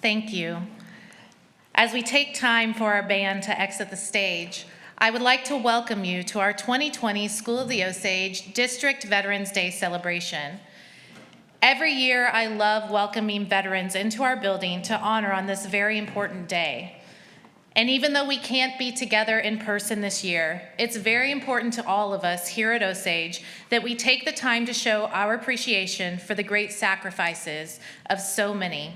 Thank you. As we take time for our band to exit the stage, I would like to welcome you to our 2020 School of the Osage District Veterans Day celebration. Every year, I love welcoming veterans into our building to honor on this very important day. And even though we can't be together in person this year, it's very important to all of us here at Osage that we take the time to show our appreciation for the great sacrifices of so many.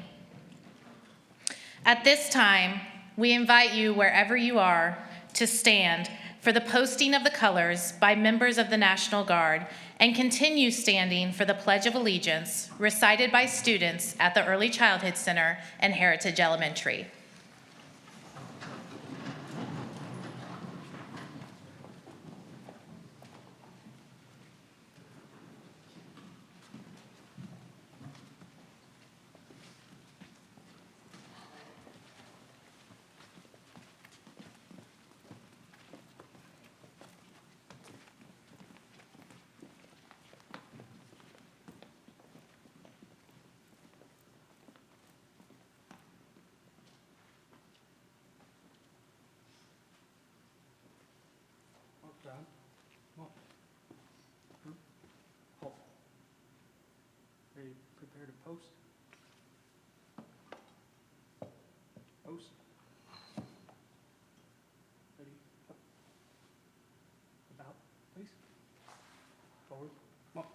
At this time, we invite you, wherever you are, to stand for the posting of the colors by members of the National Guard and continue standing for the Pledge of Allegiance recited by students at the Early Childhood Center and Heritage Elementary. Are you prepared to post? Post. Ready? Up. About, please. Forward. Come on.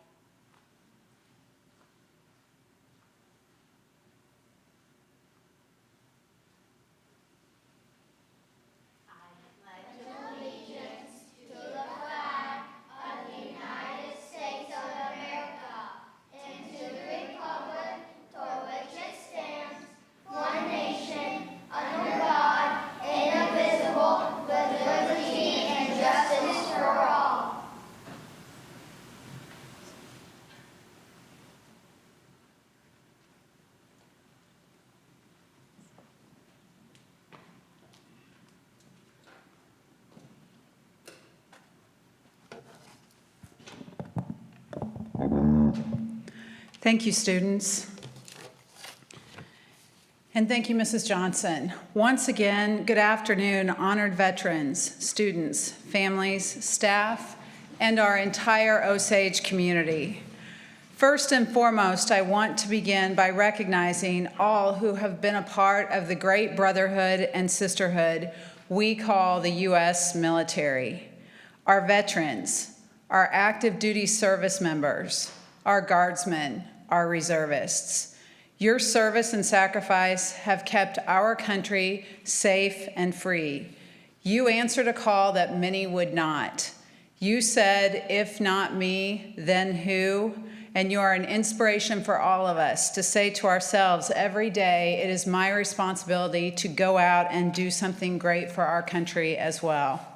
Thank you, students. And thank you, Mrs. Johnson. Once again, good afternoon, honored veterans, students, families, staff, and our entire Osage community. First and foremost, I want to begin by recognizing all who have been a part of the great brotherhood and sisterhood we call the U.S. military. Our veterans, our active duty service members, our guardsmen, our reservists. Your service and sacrifice have kept our country safe and free. You answered a call that many would not. You said, if not me, then who? And you are an inspiration for all of us to say to ourselves every day, it is my responsibility to go out and do something great for our country as well.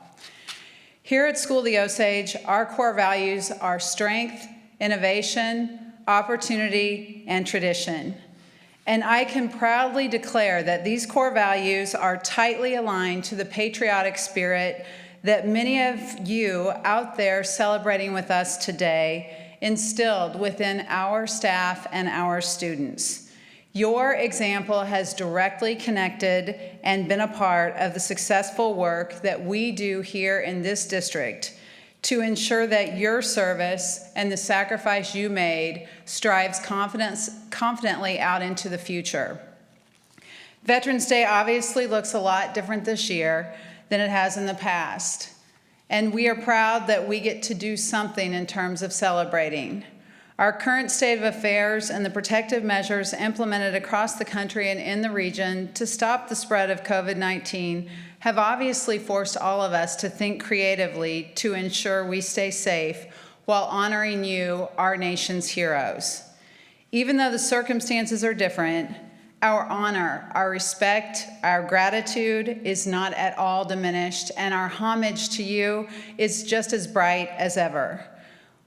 Here at School of the Osage, our core values are strength, innovation, opportunity, and tradition. And I can proudly declare that these core values are tightly aligned to the patriotic spirit that many of you out there celebrating with us today instilled within our staff and our students. Your example has directly connected and been a part of the successful work that we do here in this district to ensure that your service and the sacrifice you made strives confidently out into the future. Veterans Day obviously looks a lot different this year than it has in the past, and we are proud that we get to do something in terms of celebrating. Our current state of affairs and the protective measures implemented across the country and in the region to stop the spread of COVID-19 have obviously forced all of us to think creatively to ensure we stay safe while honoring you, our nation's heroes. Even though the circumstances are different, our honor, our respect, our gratitude is not at all diminished, and our homage to you is just as bright as ever.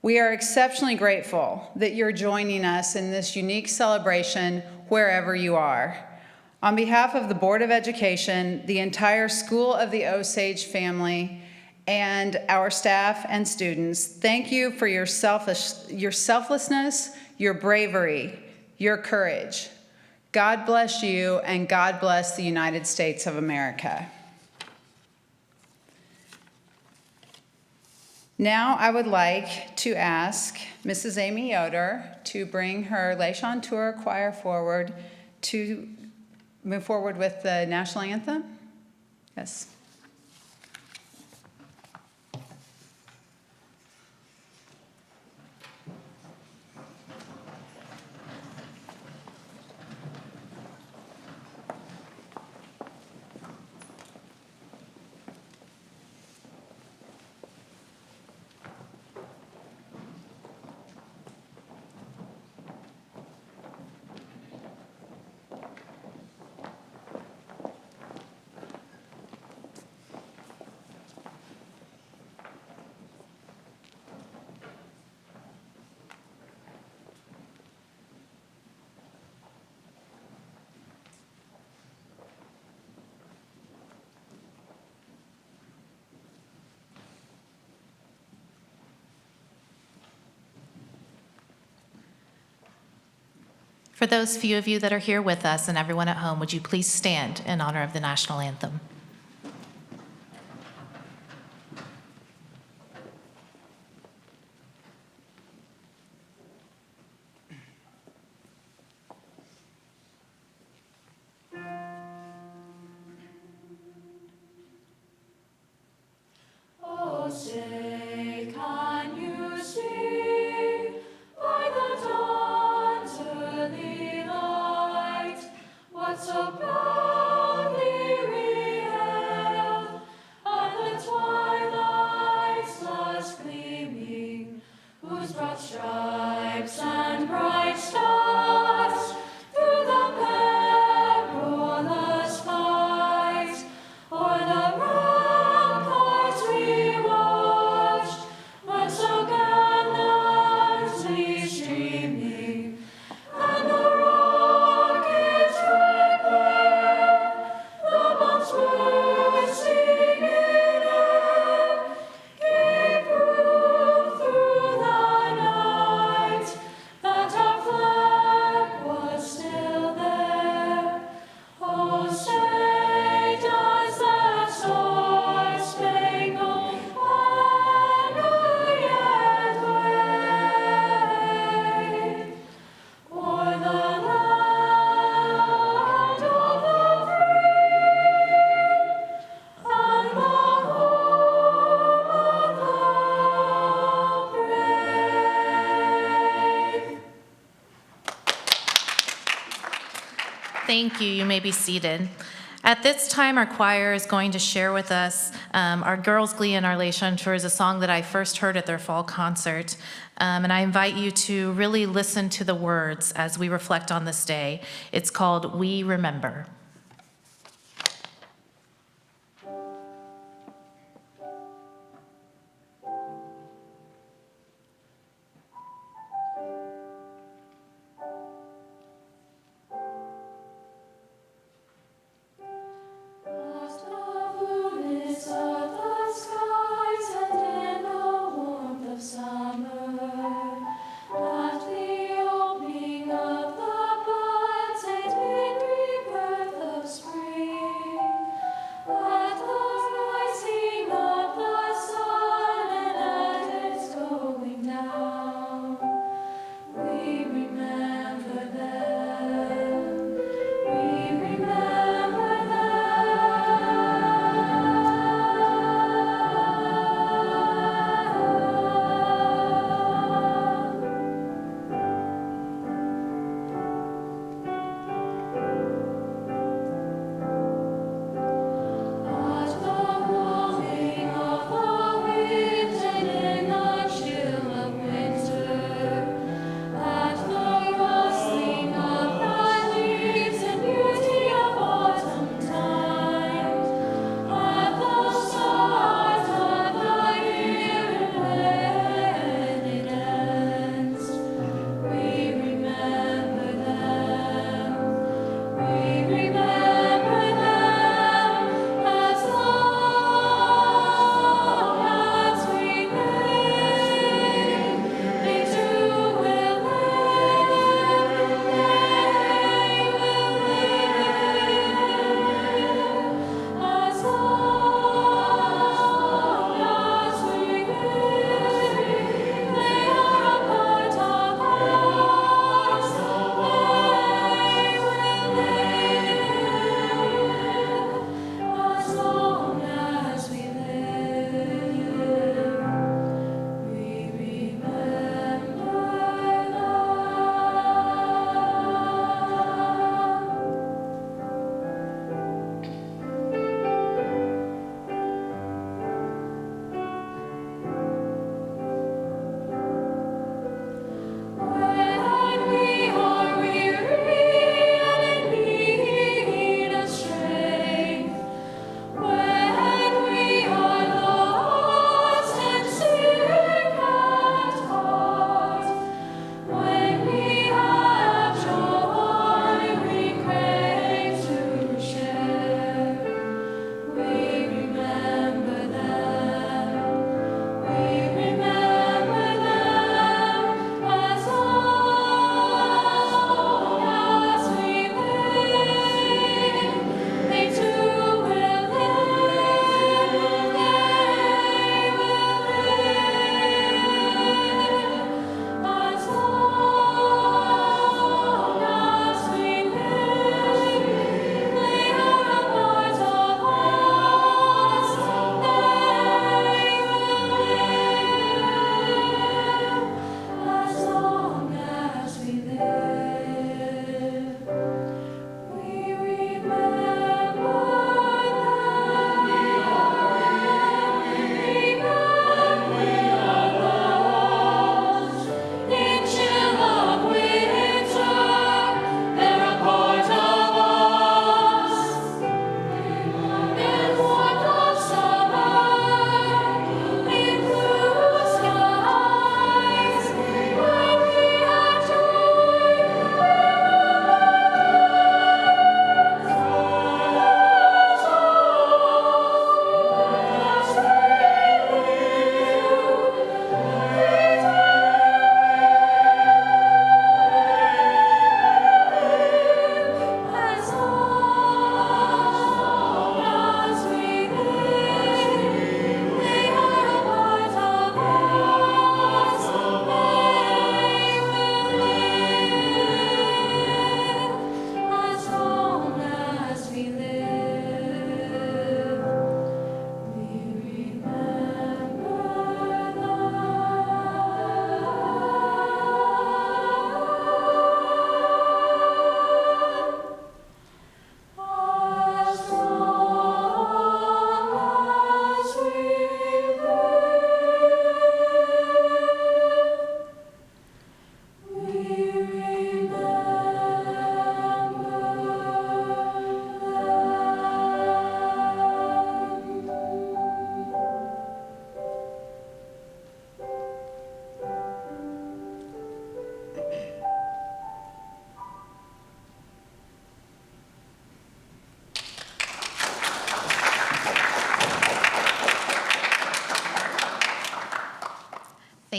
We are exceptionally grateful that you're joining us in this unique celebration wherever you are. On behalf of the Board of Education, the entire School of the Osage family, and our staff and students, thank you for your selflessness, your bravery, your courage. God bless you, and God bless the United States of America. Now I would like to ask Mrs. Amy Yoder to bring her Le Chanteur choir forward to move forward with the national anthem. Yes. For those few of you that are here with us and everyone at home, would you please stand in honor of the national anthem? Oh, say, can you see by the dawn's early light what so proudly we hailed at the twilight's last gleaming, whose broad stripes and bright stars through the perilous fight o'er the ramparts we watched, when so gallantly streaming, and the rockets red glare, the bombs bursting in air, gave proof through the night that our flag was still there. Oh, say, does that star-spangled banner yet wave o'er the land of the free and the home of the brave? Thank you. You may be seated. At this time, our choir is going to share with us our Girls' Glee and our Le Chanteur is a song that I first heard at their fall concert. And I invite you to really listen to the words as we reflect on this day. It's called We Remember. At the blueness of the skies and in the warmth of summer, at the opening of the buds and in rebirth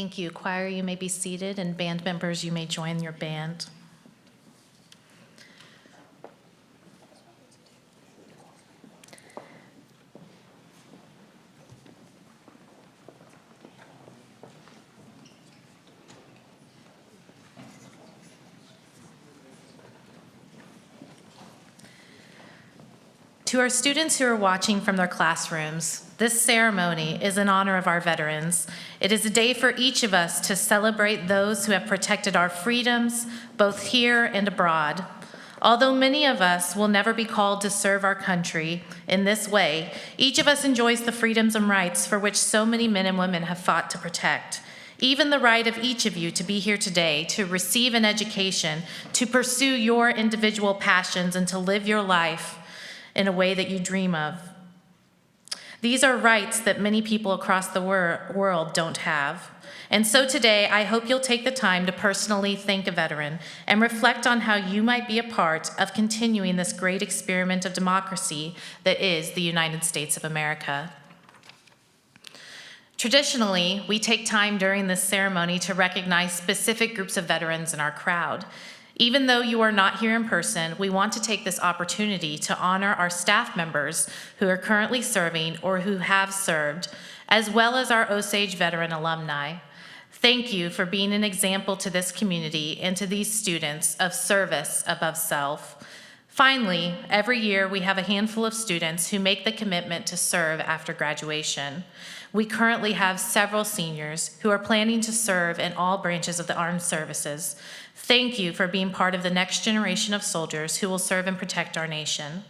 Thank you. Choir, you may be seated, and band members, you may join your band. To our students who are watching from their classrooms, this ceremony is in honor of our veterans. It is a day for each of us to celebrate those who have protected our freedoms, both here and abroad. Although many of us will never be called to serve our country in this way, each of us enjoys the freedoms and rights for which so many men and women have fought to protect. Even the right of each of you to be here today, to receive an education, to pursue your individual passions, and to live your life in a way that you dream of. These are rights that many people across the world don't have. And so today, I hope you'll take the time to personally thank a veteran and reflect on how you might be a part of continuing this great experiment of democracy that is the United States of America. Traditionally, we take time during this ceremony to recognize specific groups of veterans in our crowd. Even though you are not here in person, we want to take this opportunity to honor our staff members who are currently serving or who have served, as well as our Osage veteran alumni. Thank you for being an example to this community and to these students of service above self. Finally, every year we have a handful of students who make the commitment to serve after graduation. We currently have several seniors who are planning to serve in all branches of the armed services. Thank you for being part of the next generation of soldiers who will serve and protect our nation.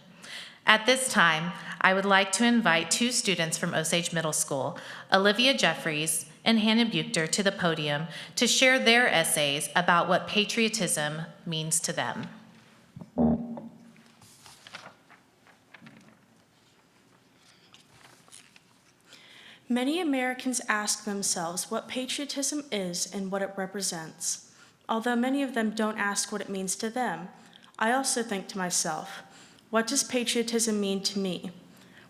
At this time, I would like to invite two students from Osage Middle School, Olivia Jeffries and Hannah Buchter, to the podium to share their essays about what patriotism means to them. Many Americans ask themselves what patriotism is and what it represents. Although many of them don't ask what it means to them, I also think to myself, what does patriotism mean to me?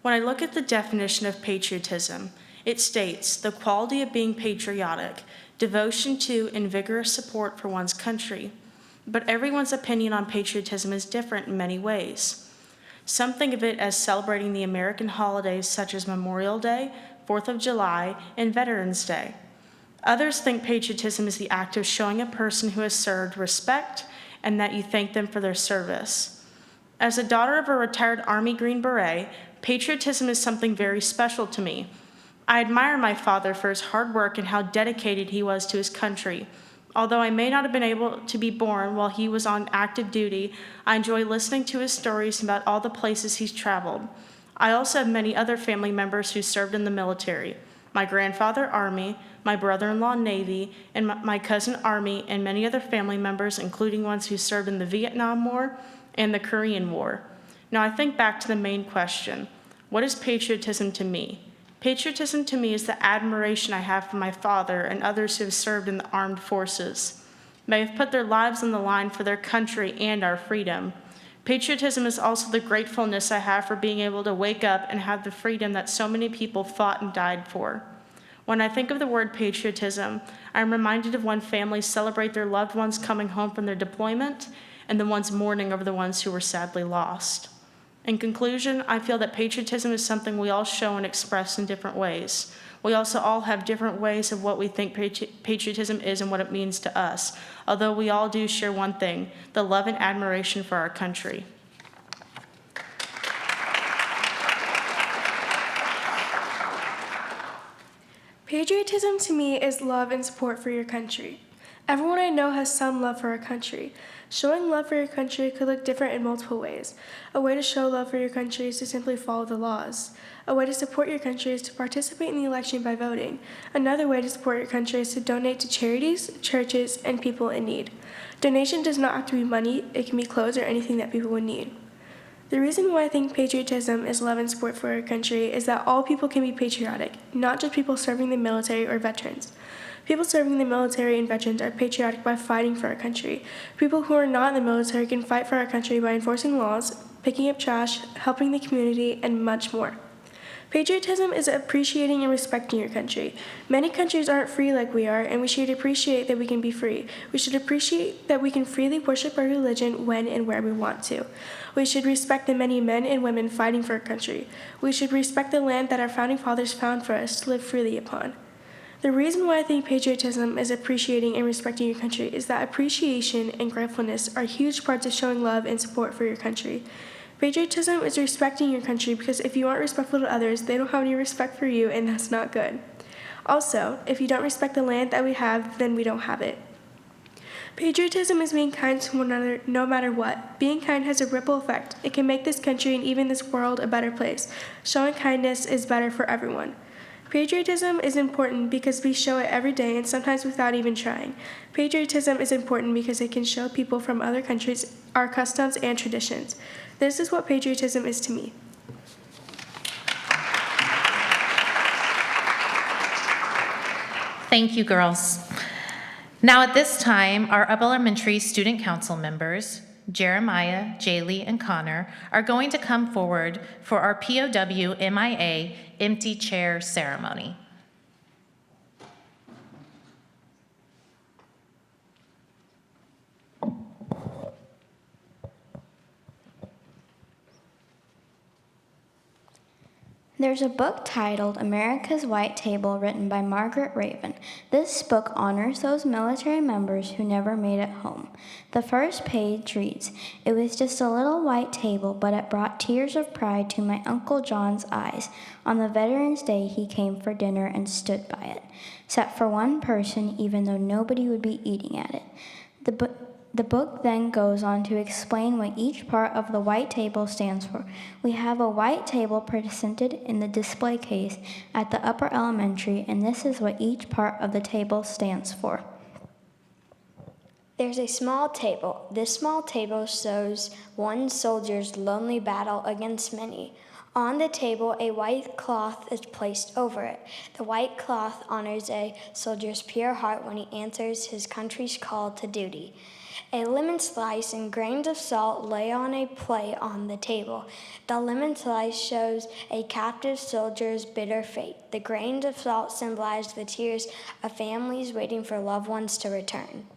When I look at the definition of patriotism, it states the quality of being patriotic, devotion to and vigorous support for one's country. But everyone's opinion on patriotism is different in many ways. Some think of it as celebrating the American holidays such as Memorial Day, 4th of July, and Veterans Day. Others think patriotism is the act of showing a person who has served respect and that you thank them for their service. As a daughter of a retired Army Green Beret, patriotism is something very special to me. I admire my father for his hard work and how dedicated he was to his country. Although I may not have been able to be born while he was on active duty, I enjoy listening to his stories about all the places he's traveled. I also have many other family members who served in the military. My grandfather, Army, my brother-in-law, Navy, and my cousin, Army, and many other family members, including ones who served in the Vietnam War and the Korean War. Now I think back to the main question, what is patriotism to me? Patriotism to me is the admiration I have for my father and others who have served in the armed forces. They have put their lives on the line for their country and our freedom. Patriotism is also the gratefulness I have for being able to wake up and have the freedom that so many people fought and died for. When I think of the word patriotism, I am reminded of when families celebrate their loved ones coming home from their deployment and the ones mourning over the ones who were sadly lost. In conclusion, I feel that patriotism is something we all show and express in different ways. We also all have different ways of what we think patriotism is and what it means to us, although we all do share one thing, the love and admiration for our country. Patriotism to me is love and support for your country. Everyone I know has some love for our country. Showing love for your country could look different in multiple ways. A way to show love for your country is to simply follow the laws. A way to support your country is to participate in the election by voting. Another way to support your country is to donate to charities, churches, and people in need. Donation does not have to be money, it can be clothes or anything that people would need. The reason why I think patriotism is love and support for our country is that all people can be patriotic, not just people serving the military or veterans. People serving in the military and veterans are patriotic by fighting for our country. People who are not in the military can fight for our country by enforcing laws, picking up trash, helping the community, and much more. Patriotism is appreciating and respecting your country. Many countries aren't free like we are, and we should appreciate that we can be free. We should appreciate that we can freely worship our religion when and where we want to. We should respect the many men and women fighting for our country. We should respect the land that our founding fathers found for us to live freely upon. The reason why I think patriotism is appreciating and respecting your country is that appreciation and gratefulness are huge parts of showing love and support for your country. Patriotism is respecting your country because if you aren't respectful to others, they don't have any respect for you, and that's not good. Also, if you don't respect the land that we have, then we don't have it. Patriotism is being kind to one another no matter what. Being kind has a ripple effect. It can make this country and even this world a better place. Showing kindness is better for everyone. Patriotism is important because we show it every day and sometimes without even trying. Patriotism is important because it can show people from other countries our customs and traditions. This is what patriotism is to me. Thank you, girls. Now at this time, our upper elementary student council members, Jeremiah, Jaylee, and Connor, are going to come forward for our POW MIA empty chair ceremony. There's a book titled America's White Table written by Margaret Raven. This book honors those military members who never made it home. The first page reads, "It was just a little white table, but it brought tears of pride to my Uncle John's eyes. On the Veterans Day, he came for dinner and stood by it. Set for one person, even though nobody would be eating at it." The book then goes on to explain what each part of the white table stands for. We have a white table presented in the display case at the upper elementary, and this is what each part of the table stands for. There's a small table. This small table shows one soldier's lonely battle against many. On the table, a white cloth is placed over it. The white cloth honors a soldier's pure heart when he answers his country's call to duty. A lemon slice and grains of salt lay on a plate on the table. The lemon slice shows a captive soldier's bitter fate. The grains of salt symbolize the tears of families waiting for loved ones to return.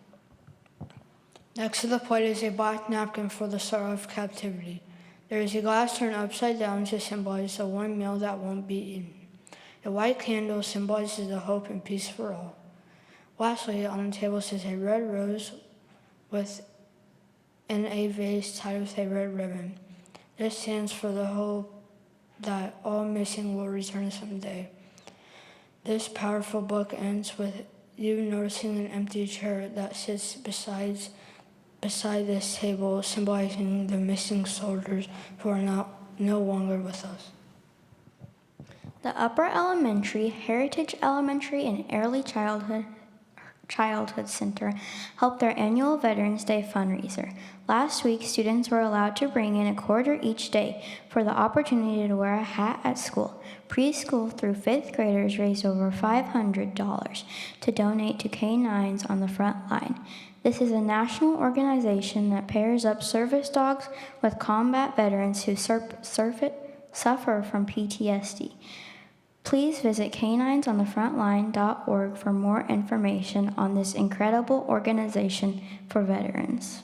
Next to the plate is a black napkin for the sorrow of captivity. There is a glass turned upside down to symbolize the one meal that won't be eaten. A white candle symbolizes the hope and peace for all. Lastly, on the table sits a red rose in a vase tied with a red ribbon. This stands for the hope that all missing will return someday. This powerful book ends with you noticing an empty chair that sits beside this table, symbolizing the missing soldiers who are no longer with us. The Upper Elementary, Heritage Elementary, and Early Childhood Center held their annual Veterans Day fundraiser. Last week, students were allowed to bring in a quarter each day for the opportunity to wear a hat at school. Preschool through 5th graders raised over $500 to donate to Canines on the Front Line. This is a national organization that pairs up service dogs with combat veterans who suffer from PTSD. Please visit caninesonthefrontline.org for more information on this incredible organization for veterans.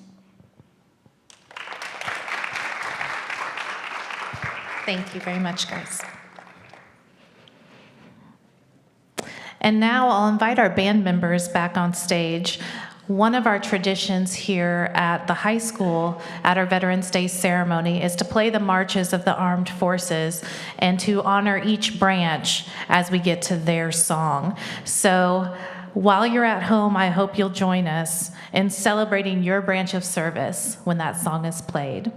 Thank you very much, guys. And now I'll invite our band members back on stage. One of our traditions here at the high school at our Veterans Day ceremony is to play the marches of the armed forces and to honor each branch as we get to their song. So while you're at home, I hope you'll join us in celebrating your branch of service when that song is played.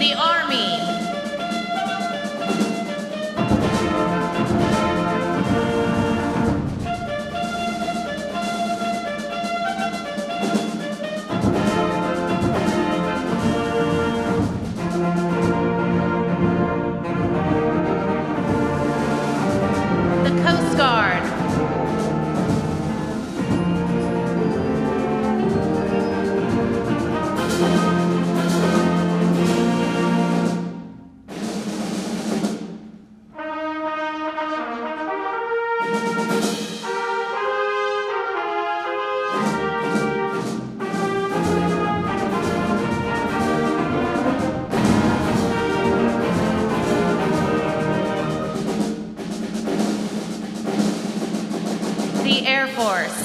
the Army. The Coast Guard. The Air Force.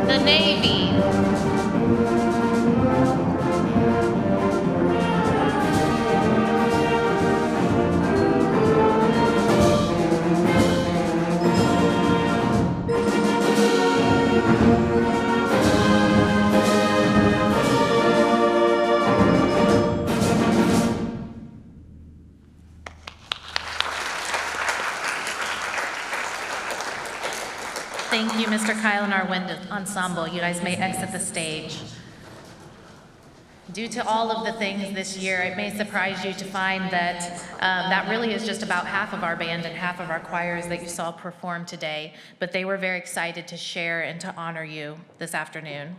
The Navy. Thank you, Mr. Kyle and our wind ensemble. You guys may exit the stage. Due to all of the things this year, it may surprise you to find that that really is just about half of our band and half of our choirs that you saw perform today, but they were very excited to share and to honor you this afternoon.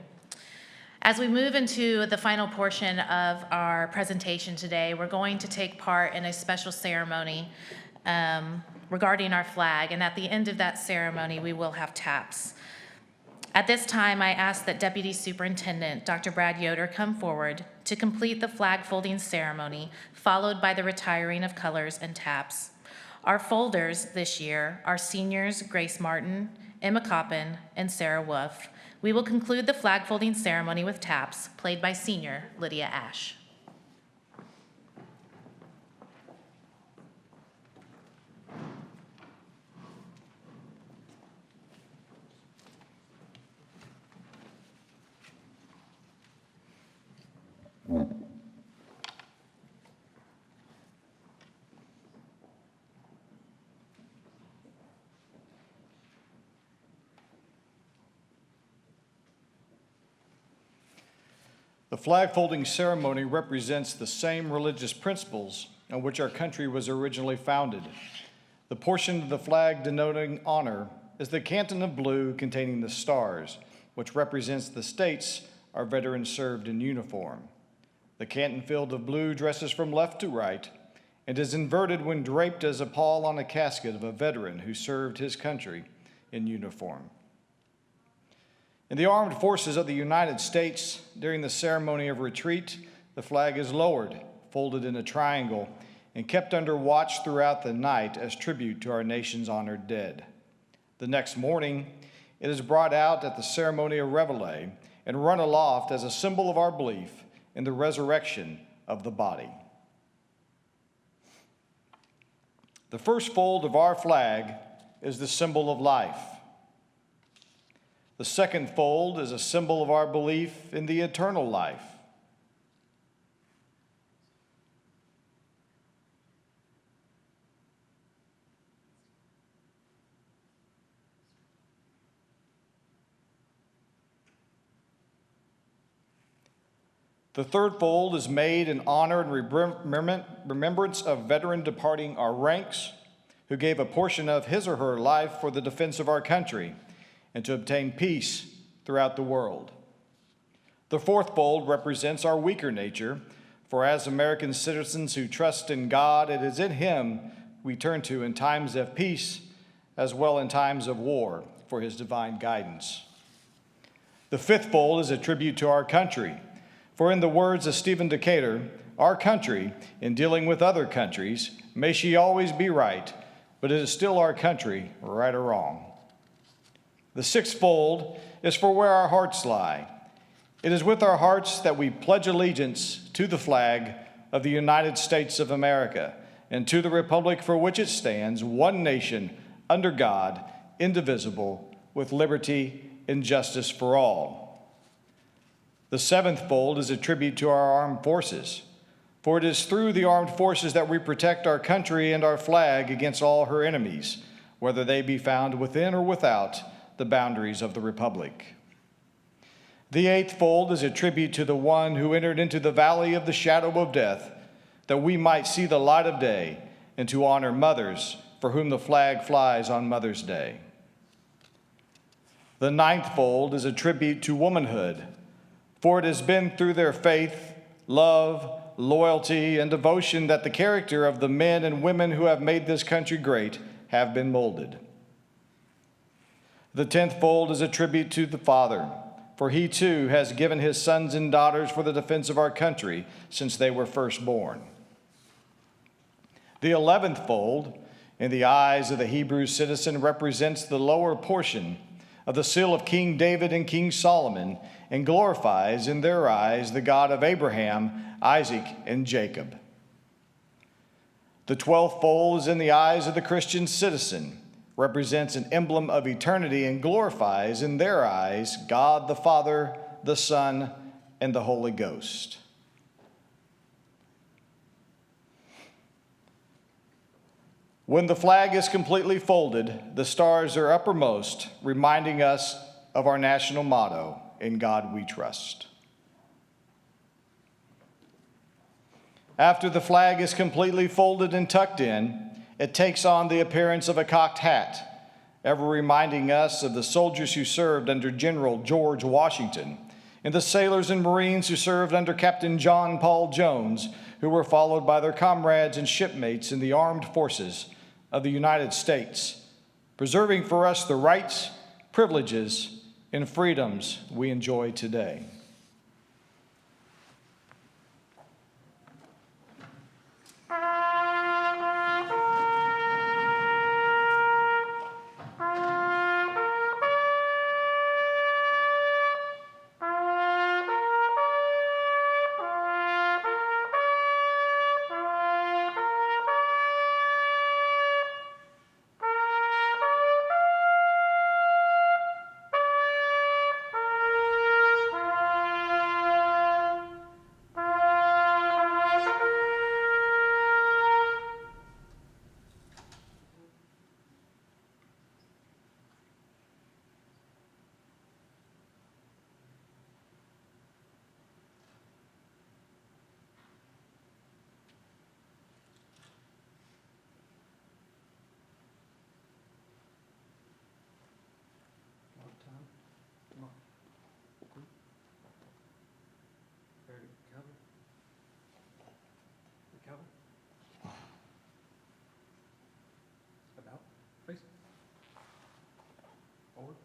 As we move into the final portion of our presentation today, we're going to take part in a special ceremony regarding our flag, and at the end of that ceremony, we will have taps. At this time, I ask that Deputy Superintendent Dr. Brad Yoder come forward to complete the flag folding ceremony, followed by the retiring of colors and taps. Our folders this year are seniors Grace Martin, Emma Coppin, and Sarah Wolf. We will conclude the flag folding ceremony with taps, played by senior Lydia Ash. The flag folding ceremony represents the same religious principles on which our country was originally founded. The portion of the flag denoting honor is the canton of blue containing the stars, which represents the states our veterans served in uniform. The canton field of blue dresses from left to right and is inverted when draped as a pall on a casket of a veteran who served his country in uniform. In the armed forces of the United States, during the ceremony of retreat, the flag is lowered, folded in a triangle, and kept under watch throughout the night as tribute to our nation's honored dead. The next morning, it is brought out at the ceremony of reveille and run aloft as a symbol of our belief in the resurrection of the body. The first fold of our flag is the symbol of life. The second fold is a symbol of our belief in the eternal life. The third fold is made in honor and remembrance of veteran departing our ranks, who gave a portion of his or her life for the defense of our country and to obtain peace throughout the world. The fourth fold represents our weaker nature, for as American citizens who trust in God, it is in Him we turn to in times of peace as well in times of war for His divine guidance. The fifth fold is a tribute to our country, For in the words of Stephen Decatur, our country, in dealing with other countries, may she always be right, but it is still our country, right or wrong. The sixth fold is for where our hearts lie. It is with our hearts that we pledge allegiance to the flag of the United States of America and to the republic for which it stands, one nation, under God, indivisible, with liberty and justice for all. The seventh fold is a tribute to our armed forces, for it is through the armed forces that we protect our country and our flag against all her enemies, whether they be found within or without the boundaries of the republic. The eighth fold is a tribute to the one who entered into the valley of the shadow of death, that we might see the light of day, and to honor mothers for whom the flag flies on Mother's Day. The ninth fold is a tribute to womanhood, for it has been through their faith, love, loyalty, and devotion that the character of the men and women who have made this country great have been molded. The 10th fold is a tribute to the Father, for he too has given his sons and daughters for the defense of our country since they were first born. The 11th fold, in the eyes of the Hebrew citizen, represents the lower portion of the seal of King David and King Solomon, and glorifies in their eyes the God of Abraham, Isaac, and Jacob. The 12th fold is in the eyes of the Christian citizen, represents an emblem of eternity, and glorifies in their eyes God the Father, the Son, and the Holy Ghost. When the flag is completely folded, the stars are uppermost, reminding us of our national motto, "In God we trust." After the flag is completely folded and tucked in, it takes on the appearance of a cocked hat, ever reminding us of the soldiers who served under General George Washington, and the sailors and Marines who served under Captain John Paul Jones, who were followed by their comrades and shipmates in the armed forces of the United States, preserving for us the rights, privileges, and freedoms we enjoy today. Come on. Ready, cover. Recover. About, face. Forward.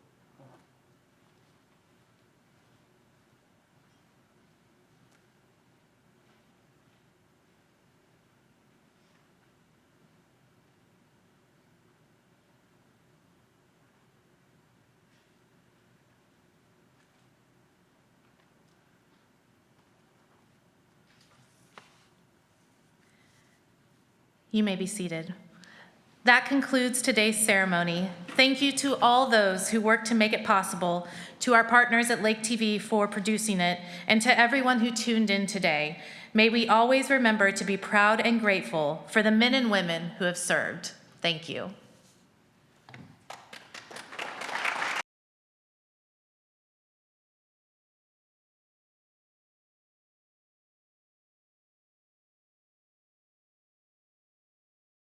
You may be seated. That concludes today's ceremony. Thank you to all those who worked to make it possible, to our partners at Lake TV for producing it, and to everyone who tuned in today. May we always remember to be proud and grateful for the men and women who have served. Thank you.